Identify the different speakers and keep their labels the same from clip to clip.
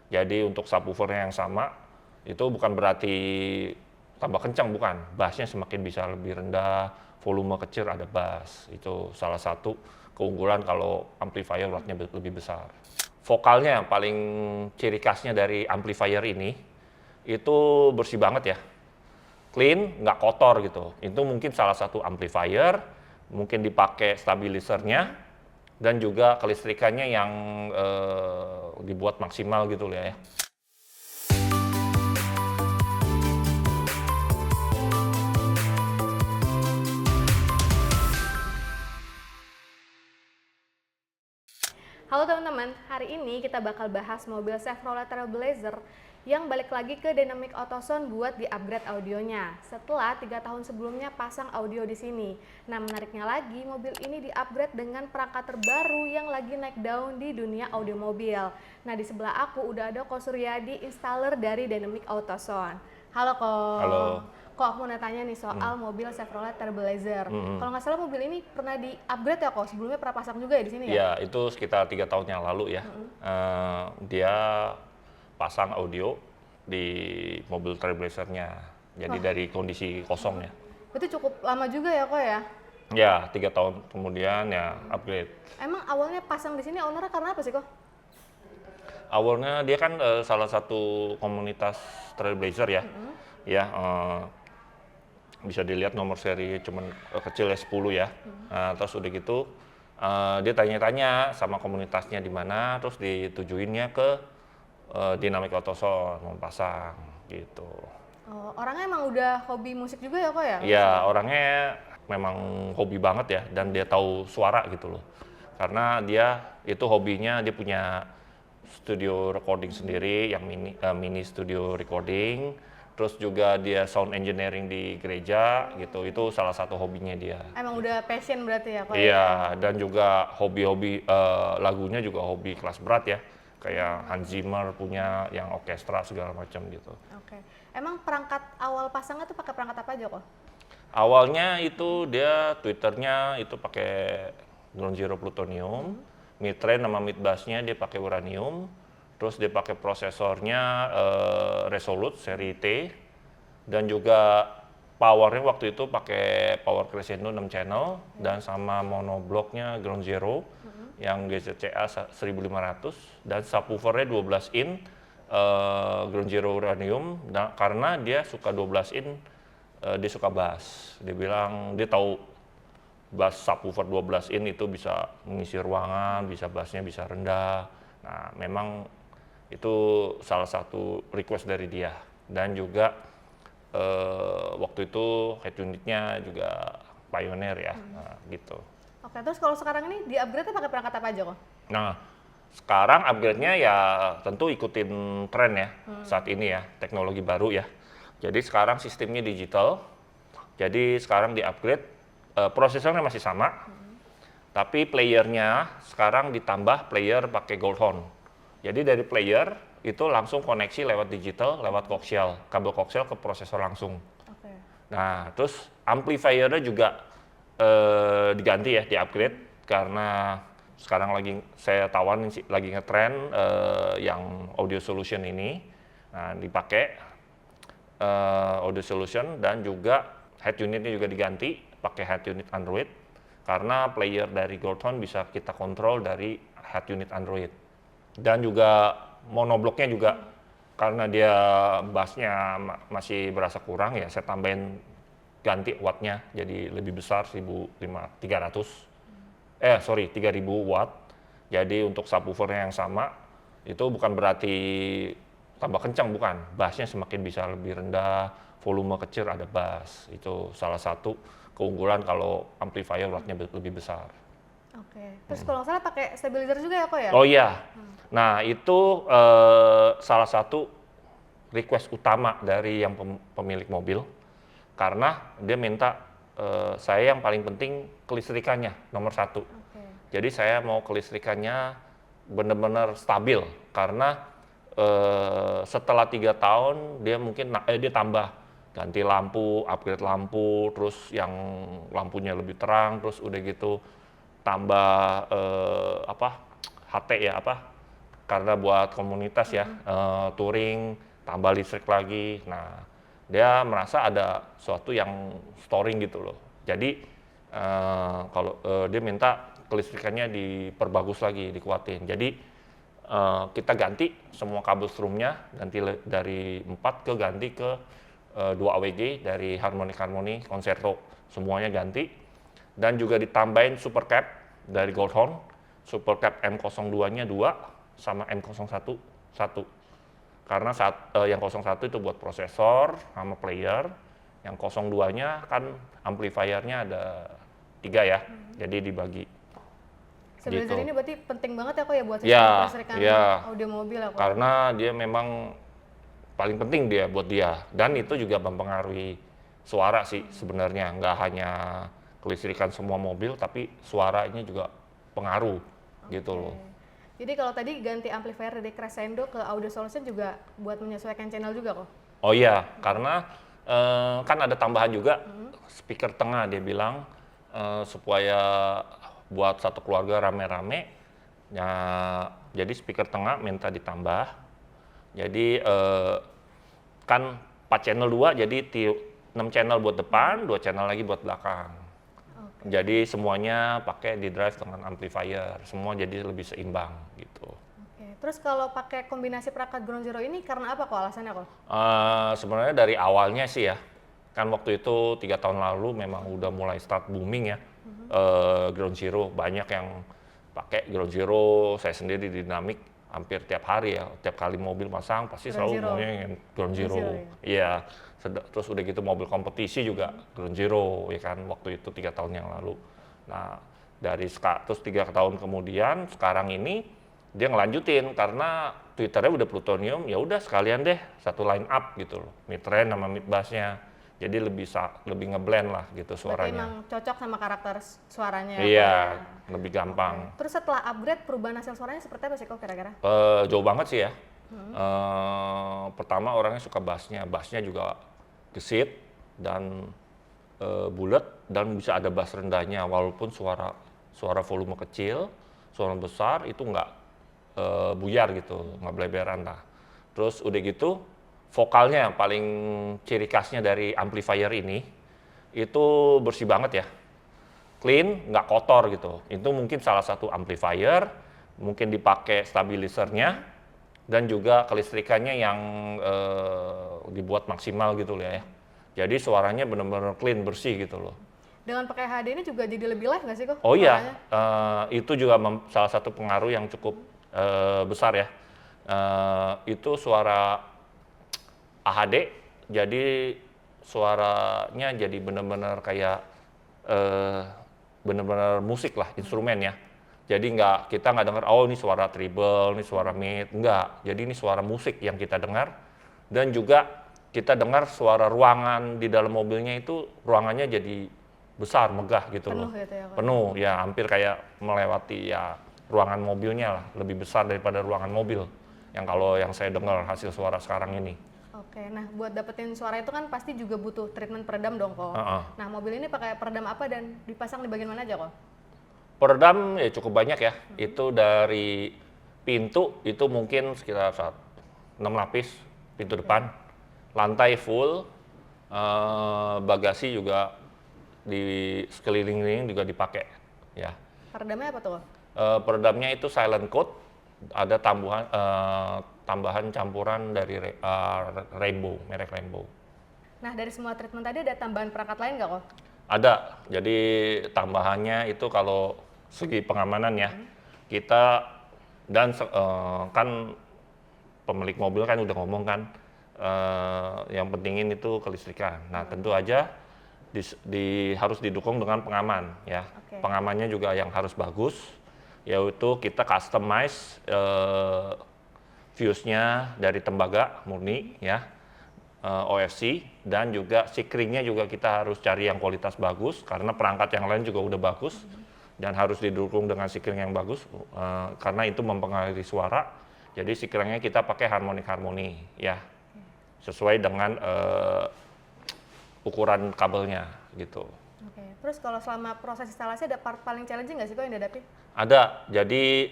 Speaker 1: Jadi untuk subwoofernya yang sama, itu bukan berarti tambah kencang, bukan. Bassnya semakin bisa lebih rendah, volume kecil ada bass. Itu salah satu keunggulan kalau amplifier wattnya lebih besar. Vokalnya yang paling ciri khasnya dari amplifier ini, itu bersih banget ya. Clean, nggak kotor gitu. Itu mungkin salah satu amplifier, mungkin dipakai stabilizernya, dan juga kelistrikannya yang dibuat maksimal gitu ya.
Speaker 2: Halo teman-teman, hari ini kita bakal bahas mobil Chevrolet Trailblazer yang balik lagi ke Dynamic AutoSound buat di-upgrade audionya. Setelah 3 tahun sebelumnya pasang audio di sini. Nah, menariknya lagi, mobil ini di-upgrade dengan perangkat terbaru yang lagi naik daun di dunia audio mobil. Nah, di sebelah aku udah ada Ko Suryadi, installer dari Dynamic AutoSound. Halo Ko.
Speaker 1: Halo.
Speaker 2: Kok aku mau tanya nih soal mobil Chevrolet Trailblazer. Kalau nggak salah mobil ini pernah di-upgrade ya kok? Sebelumnya pernah pasang juga ya di sini ya?
Speaker 1: Ya, itu sekitar 3 tahun yang lalu ya. Dia pasang audio di mobil Trailblazer-nya. Jadi dari kondisi kosong ya.
Speaker 2: Itu cukup lama juga ya kok ya?
Speaker 1: Ya, 3 tahun kemudian ya upgrade.
Speaker 2: Emang awalnya pasang di sini ownernya karena apa sih kok?
Speaker 1: Awalnya dia kan salah satu komunitas Trailblazer ya. Ya, bisa dilihat nomor seri cuman kecil ya 10 ya. Nah, terus udah gitu dia tanya-tanya sama komunitasnya di mana, terus ditujuinnya ke Dynamic AutoSound mau pasang gitu.
Speaker 2: Oh, orangnya emang udah hobi musik juga ya kok ya?
Speaker 1: Ya, orangnya memang hobi banget ya, dan dia tahu suara gitu loh. Karena dia itu hobinya, dia punya studio recording sendiri yang mini studio recording. Terus juga dia sound engineering di gereja gitu. Itu salah satu hobinya dia.
Speaker 2: Emang udah passion berarti ya kok ya?
Speaker 1: Iya, dan juga hobi-hobi lagunya juga hobi kelas berat ya. Kayak Hans Zimmer punya yang orkestra segala macam gitu.
Speaker 2: Oke. Emang perangkat awal pasangnya tuh pakai perangkat apa aja kok?
Speaker 1: Awalnya itu dia Twitternya itu pakai Ground Zero Plutonium, mid-range sama mid-bassnya dia pakai uranium, terus dia pakai prosesornya Resolute seri T, dan juga powernya waktu itu pakai power crescendo 6 channel, dan sama monoblocknya Ground Zero yang GZCA 1500, dan subwoofernya 12 in Ground Zero uranium, karena dia suka 12 in. Dia suka bass. Dia bilang dia tahu bass subwoofer 12 in itu bisa mengisi ruangan, bisa bassnya bisa rendah. Nah, memang itu salah satu request dari dia. Dan juga waktu itu head unitnya juga Pioneer ya, nah, gitu.
Speaker 2: Oke, terus kalau sekarang ini di-upgrade pakai perangkat apa aja kok?
Speaker 1: Nah, sekarang upgrade-nya ya tentu ikutin tren ya saat ini ya, teknologi baru ya. Jadi sekarang sistemnya digital, jadi sekarang di-upgrade, prosesornya masih sama, tapi playernya sekarang ditambah player pakai Goldhorn. Jadi dari player itu langsung koneksi lewat digital, lewat koaksial, kabel koaksial ke prosesor langsung.
Speaker 2: Oke.
Speaker 1: Nah, terus amplifiernya juga diganti ya, di-upgrade, karena sekarang lagi saya tawarin lagi ngetren yang audio solution ini. Nah, dipakai audio solution, dan juga head unitnya juga diganti pakai head unit Android, karena player dari Goldhorn bisa kita kontrol dari head unit Android. Dan juga monoblocknya juga karena dia bassnya masih berasa kurang ya, saya tambahin ganti wattnya jadi lebih besar 3000 watt. Jadi untuk subwoofernya yang sama, itu bukan berarti tambah kencang, bukan. Bassnya semakin bisa lebih rendah, volume kecil ada bass. Itu salah satu keunggulan kalau amplifier wattnya lebih besar.
Speaker 2: Oke. Terus kalau nggak salah pakai stabilizer juga ya kok ya?
Speaker 1: Oh iya, nah itu salah satu request utama dari yang pemilik mobil, karena dia minta saya yang paling penting kelistrikannya nomor satu.
Speaker 2: Oke.
Speaker 1: Jadi saya mau kelistrikannya benar-benar stabil, karena setelah 3 tahun dia mungkin dia tambah ganti lampu, upgrade lampu, terus yang lampunya lebih terang, terus udah gitu tambah HT ya, karena buat komunitas ya, touring, tambah listrik lagi. Nah, dia merasa ada sesuatu yang storing gitu loh. Jadi dia minta kelistrikannya diperbagus lagi, dikuatin. Jadi kita ganti semua kabel strumnya, ganti dari 4 ganti ke 2 AWG dari Harmonic Concerto, semuanya ganti. Dan juga ditambahin super cap dari Goldhorn, super cap M02-nya 2 sama M01 1. Karena yang 01 itu buat prosesor sama player, yang 02-nya kan amplifiernya ada 3 ya, jadi dibagi.
Speaker 2: Stabilizer
Speaker 1: Gitu.
Speaker 2: ini berarti penting banget ya kok ya buat
Speaker 1: Ya,
Speaker 2: sistem kelistrikan
Speaker 1: ya.
Speaker 2: audio mobil ya kok.
Speaker 1: Karena dia memang paling penting dia buat dia, dan itu juga mempengaruhi suara sih sebenarnya, nggak hanya kelistrikan semua mobil, tapi suaranya juga pengaruh gitu loh.
Speaker 2: Jadi kalau tadi ganti amplifier dari Crescendo ke Audio Solution juga buat menyesuaikan channel juga kok?
Speaker 1: Oh iya, karena kan ada tambahan juga speaker tengah, dia bilang supaya buat satu keluarga rame-rame, ya, jadi speaker tengah minta ditambah. Jadi kan 4 channel 2, jadi 6 channel buat depan, 2 channel lagi buat belakang. Jadi semuanya pakai di drive dengan amplifier, semua jadi lebih seimbang gitu.
Speaker 2: Oke. Terus kalau pakai kombinasi perangkat Ground Zero ini karena apa kok alasannya kok?
Speaker 1: Sebenarnya dari awalnya sih ya, kan waktu itu 3 tahun lalu memang udah mulai start booming ya, Ground Zero, banyak yang pakai Ground Zero. Saya sendiri di Dynamic hampir tiap hari ya, tiap kali mobil pasang pasti
Speaker 2: Ground
Speaker 1: selalu
Speaker 2: Zero.
Speaker 1: maunya yang Ground Zero.
Speaker 2: Zero,
Speaker 1: Iya, terus udah gitu mobil kompetisi juga Ground Zero ya kan, waktu itu 3 tahun yang lalu. Nah, terus 3 tahun kemudian sekarang ini dia ngelanjutin karena Twitternya udah plutonium, ya udah sekalian deh satu line up gitu loh, mid-range sama mid-bassnya. Jadi lebih ngeblend lah gitu
Speaker 2: Berarti
Speaker 1: suaranya.
Speaker 2: emang cocok sama karakter suaranya ya
Speaker 1: Iya,
Speaker 2: kok ya?
Speaker 1: lebih gampang.
Speaker 2: Terus setelah upgrade perubahan hasil suaranya seperti apa sih kok kira-kira?
Speaker 1: Jauh banget sih ya. Pertama orangnya suka bassnya juga gesit dan bulat, dan bisa ada bass rendahnya walaupun suara volume kecil, suara besar itu nggak buyar gitu, nggak beleberan lah. Terus udah gitu vokalnya yang paling ciri khasnya dari amplifier ini itu bersih banget ya, clean, nggak kotor gitu. Itu mungkin salah satu amplifier, mungkin dipakai stabilizernya, dan juga kelistrikannya yang dibuat maksimal gitu ya. Jadi suaranya benar-benar clean, bersih gitu loh.
Speaker 2: Dengan pakai HD ini juga jadi lebih live nggak sih kok?
Speaker 1: Oh iya,
Speaker 2: suaranya?
Speaker 1: itu juga salah satu pengaruh yang cukup besar ya. Itu suara AHD, jadi suaranya jadi benar-benar kayak benar-benar musik lah, instrumen ya. Jadi kita nggak dengar, oh ini suara treble, ini suara mid, enggak. Jadi ini suara musik yang kita dengar, dan juga kita dengar suara ruangan di dalam mobilnya itu, ruangannya jadi besar, megah gitu
Speaker 2: Penuh
Speaker 1: loh.
Speaker 2: gitu ya, Kak?
Speaker 1: Penuh, ya hampir kayak melewati ya ruangan mobilnya lah, lebih besar daripada ruangan mobil. Yang saya dengar hasil suara sekarang ini.
Speaker 2: Oke, nah buat dapetin suara itu kan pasti juga butuh treatment peredam dong kok. Nah mobil ini pakai peredam apa dan dipasang di bagian mana aja kok?
Speaker 1: Peredam ya cukup banyak ya. Itu dari pintu itu mungkin sekitar 6 lapis pintu depan. Lantai full, bagasi juga di sekeliling juga dipakai ya.
Speaker 2: Peredamnya apa tuh kok?
Speaker 1: Peredamnya itu silent coat, ada tambahan campuran dari Rainbow, merek Rainbow.
Speaker 2: Nah dari semua treatment tadi ada tambahan perangkat lain nggak kok?
Speaker 1: Ada, jadi tambahannya itu kalau segi pengamanan ya, kita dan kan pemilik mobil kan udah ngomong kan, yang pentingin itu kelistrikan. Nah tentu aja harus didukung dengan pengaman ya. Pengamannya juga yang harus bagus, yaitu kita customize fuse-nya dari tembaga murni ya, OFC, dan juga sikringnya juga kita harus cari yang kualitas bagus karena perangkat yang lain juga udah bagus, dan harus didukung dengan sikring yang bagus karena itu mempengaruhi suara. Jadi sikringnya kita pakai harmoni ya, sesuai dengan ukuran kabelnya gitu.
Speaker 2: Oke, terus kalau selama proses instalasi ada part paling challenging nggak sih kok yang dihadapi?
Speaker 1: Ada, jadi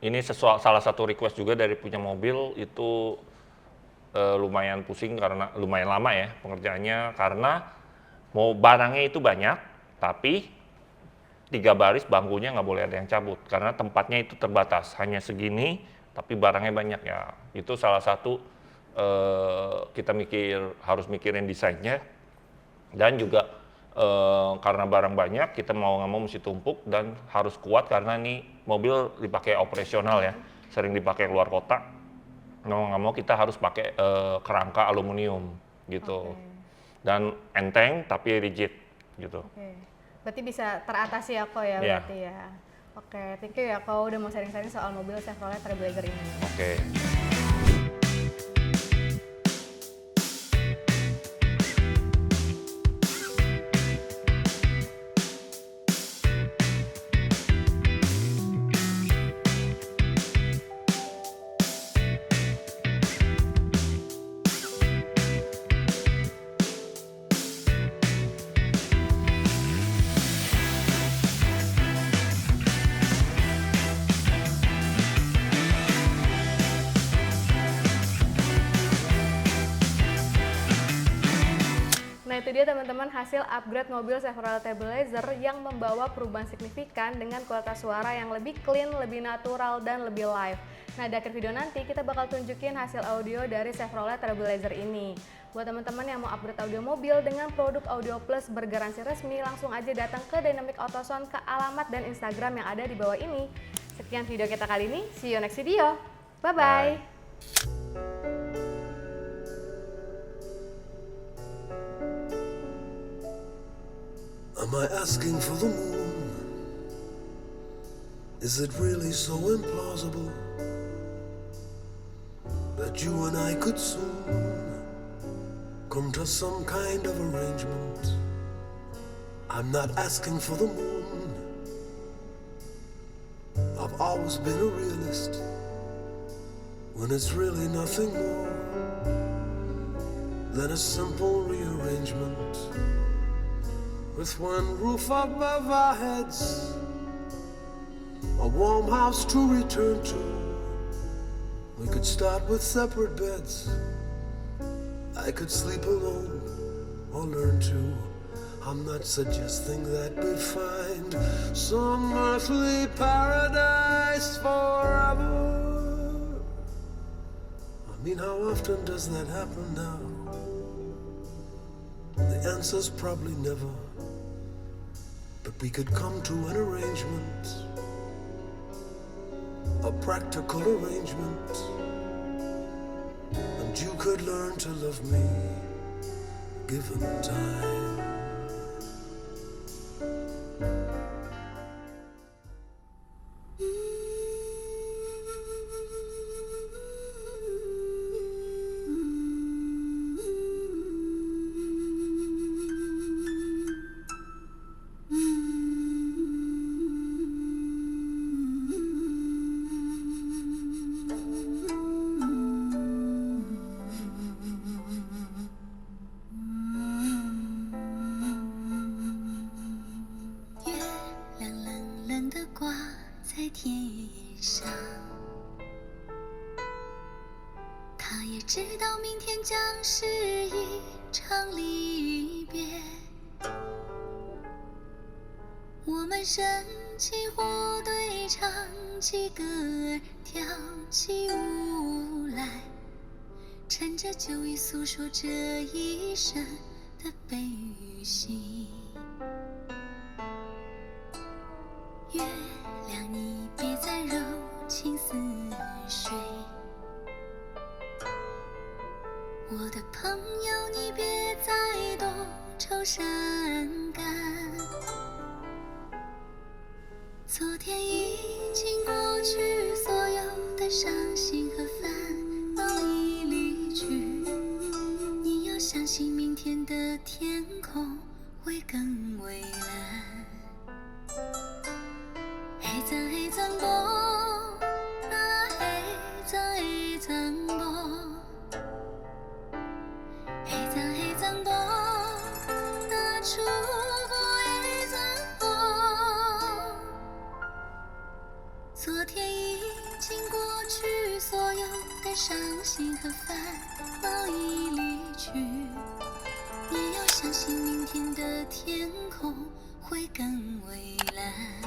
Speaker 1: ini salah satu request juga dari punya mobil itu lumayan pusing karena lumayan lama ya pengerjaannya karena mau barangnya itu banyak, tapi 3 baris bangkunya nggak boleh ada yang cabut karena tempatnya itu terbatas, hanya segini tapi barangnya banyak ya. Itu salah satu kita harus mikirin desainnya dan juga karena barang banyak kita mau nggak mau mesti tumpuk dan harus kuat karena nih mobil dipakai operasional ya, sering dipakai keluar kota. Mau nggak mau kita harus pakai kerangka aluminium gitu. Dan enteng tapi rigid gitu.
Speaker 2: Berarti bisa teratasi ya kok ya berarti ya. Oke, thank you ya kok udah mau sharing-sharing soal mobil Chevrolet Trailblazer ini.
Speaker 1: Oke.
Speaker 2: Nah itu dia teman-teman hasil upgrade mobil Chevrolet Trailblazer yang membawa perubahan signifikan dengan kualitas suara yang lebih clean, lebih natural, dan lebih live. Nah di akhir video nanti kita bakal tunjukin hasil audio dari Chevrolet Trailblazer ini. Buat teman-teman yang mau upgrade audio mobil dengan produk Audio Plus bergaransi resmi, langsung aja datang ke Dynamic Auto Sound ke alamat dan Instagram yang ada di bawah ini. Sekian video kita kali ini, see you next video. Bye-bye.
Speaker 3: Am I asking for the moon? Is it really so implausible that you and I could soon come to some kind of arrangement? I'm not asking for the moon. I've always been a realist when it's really nothing more than a simple rearrangement with one roof above our heads, a warm house to return to. We could start with separate beds. I could sleep alone or learn to. I'm not suggesting that we find some earthly paradise forever. I mean, how often does that happen now? The answer's probably never. But we could come to an arrangement, a practical arrangement, and you could learn to love me, given time.
Speaker 4: 他也知道明天将是一场离别，我们升起火堆，唱起歌儿，跳起舞来，趁着酒意诉说这一生的悲与喜。月亮，你别再柔情似水。我的朋友，你别再多愁善感。昨天已经过去，所有的伤心和烦恼已离去。你要相信，明天的天空会更蔚蓝。黑藏黑藏波，那黑藏黑藏波。黑藏波，那出波黑藏波。昨天已心和烦恼已离去，你要相信明天的天空会更蔚蓝。